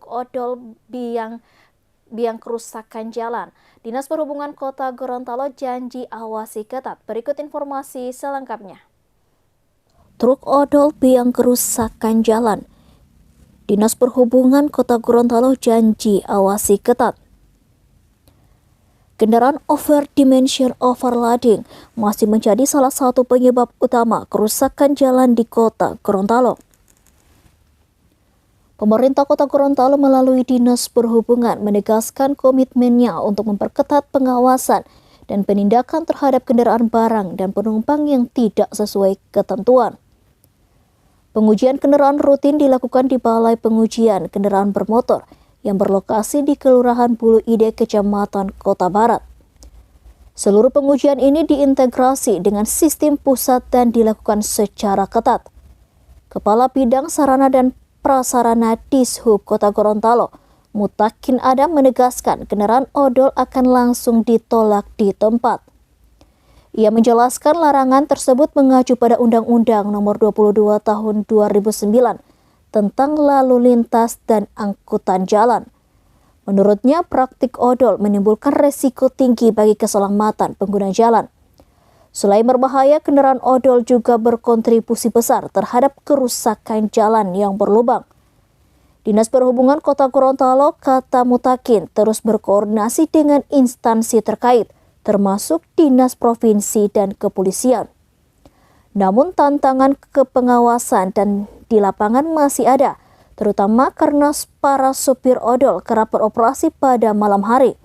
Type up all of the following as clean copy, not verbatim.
odol biang kerusakan jalan. Dinas Perhubungan Kota Gorontalo janji awasi ketat. Berikut informasi selengkapnya. Truk odol biang kerusakan jalan. Dinas Perhubungan Kota Gorontalo janji awasi ketat. Kendaraan over-dimension overloading masih menjadi salah satu penyebab utama kerusakan jalan di Kota Gorontalo. Pemerintah Kota Gorontalo melalui Dinas Perhubungan menegaskan komitmennya untuk memperketat pengawasan dan penindakan terhadap kendaraan barang dan penumpang yang tidak sesuai ketentuan. Pengujian kendaraan rutin dilakukan di Balai Pengujian Kendaraan Bermotor yang berlokasi di Kelurahan Bulu Ide, Kecamatan Kota Barat. Seluruh pengujian ini diintegrasi dengan sistem pusat dan dilakukan secara ketat. Kepala Bidang Sarana dan Prasarana Dishub Kota Gorontalo, Mutakin Adam menegaskan kendaraan odol akan langsung ditolak di tempat. Ia menjelaskan larangan tersebut mengacu pada Undang-Undang Nomor 22 Tahun 2009 tentang lalu lintas dan angkutan jalan. Menurutnya, praktik odol menimbulkan resiko tinggi bagi keselamatan pengguna jalan. Selain berbahaya, kendaraan odol juga berkontribusi besar terhadap kerusakan jalan yang berlubang. Dinas Perhubungan Kota Gorontalo, kata Mutakin, terus berkoordinasi dengan instansi terkait, termasuk Dinas Provinsi dan Kepolisian. Namun tantangan kepengawasan dan di lapangan masih ada, terutama karena para sopir odol kerap beroperasi pada malam hari.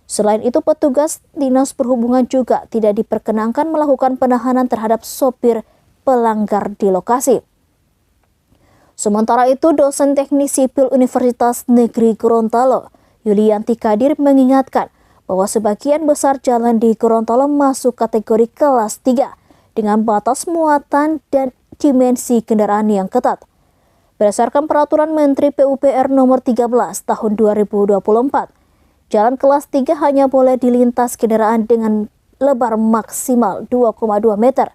Selain itu, petugas Dinas Perhubungan juga tidak diperkenankan melakukan penahanan terhadap sopir pelanggar di lokasi. Sementara itu, dosen teknik sipil Universitas Negeri Gorontalo, Yulianti Kadir, mengingatkan bahwa sebagian besar jalan di Gorontalo masuk kategori kelas 3 dengan batas muatan dan dimensi kendaraan yang ketat. Berdasarkan Peraturan Menteri PUPR Nomor 13 Tahun 2024, jalan kelas 3 hanya boleh dilintas kendaraan dengan lebar maksimal 2,2 meter,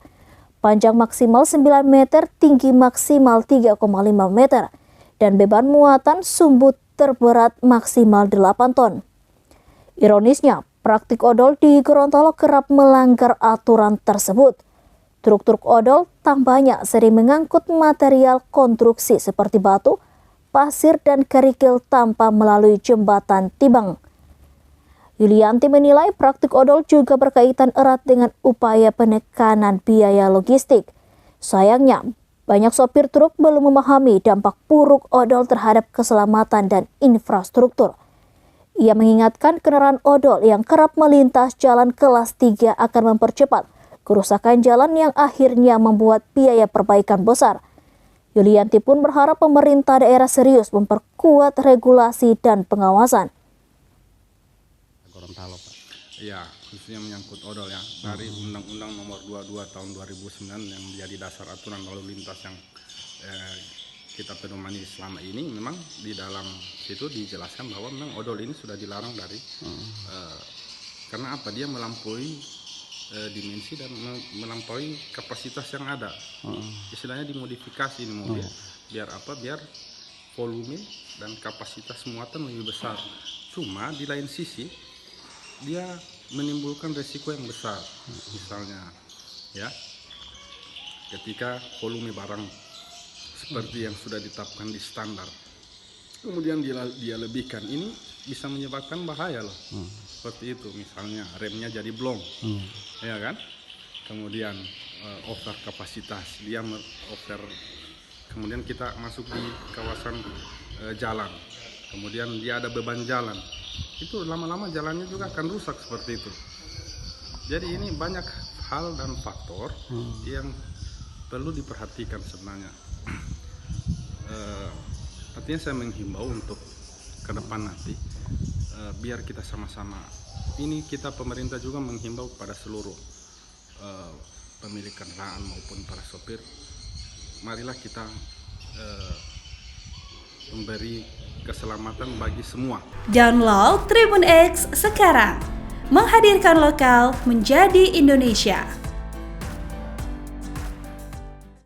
panjang maksimal 9 meter, tinggi maksimal 3,5 meter, dan beban muatan sumbu terberat maksimal 8 ton. Ironisnya, praktik odol di Gorontalo kerap melanggar aturan tersebut. Truk-truk odol tampaknya sering mengangkut material konstruksi seperti batu, pasir, dan kerikil tanpa melalui jembatan timbang. Yulianti menilai praktik odol juga berkaitan erat dengan upaya penekanan biaya logistik. Sayangnya, banyak sopir truk belum memahami dampak buruk odol terhadap keselamatan dan infrastruktur. Ia mengingatkan kendaraan odol yang kerap melintas jalan kelas 3 akan mempercepat kerusakan jalan yang akhirnya membuat biaya perbaikan besar. Yulianti pun berharap pemerintah daerah serius memperkuat regulasi dan pengawasan. Gorontalo, Pak. Iya, khususnya menyangkut odol ya. Dari Undang-Undang Nomor 22 Tahun 2009 yang menjadi dasar aturan lalu lintas yang kita pedomani selama ini, memang di dalam situ dijelaskan bahwa memang odol ini sudah dilarang dari karena apa, dia melampaui dimensi dan melampaui kapasitas yang ada. Istilahnya dimodifikasi ini mobil. Biar apa? Biar volume dan kapasitas muatan lebih besar. Cuma di lain sisi dia menimbulkan resiko yang besar. Misalnya ya, ketika volume barang seperti yang sudah ditetapkan di standar, kemudian dia lebihkan, ini bisa menyebabkan bahaya loh. Seperti itu, misalnya remnya jadi blong, ya kan? Kemudian over kapasitas, dia over, kemudian kita masuk di kawasan jalan, kemudian dia ada beban jalan, itu lama-lama jalannya juga akan rusak seperti itu. Jadi ini banyak hal dan faktor yang perlu diperhatikan sebenarnya. Artinya saya menghimbau untuk ke depan nanti, biar kita sama-sama, ini kita pemerintah juga menghimbau pada seluruh pemilik kendaraan maupun para sopir, marilah kita memberi keselamatan bagi semua. Download Tribun X sekarang, menghadirkan lokal menjadi Indonesia.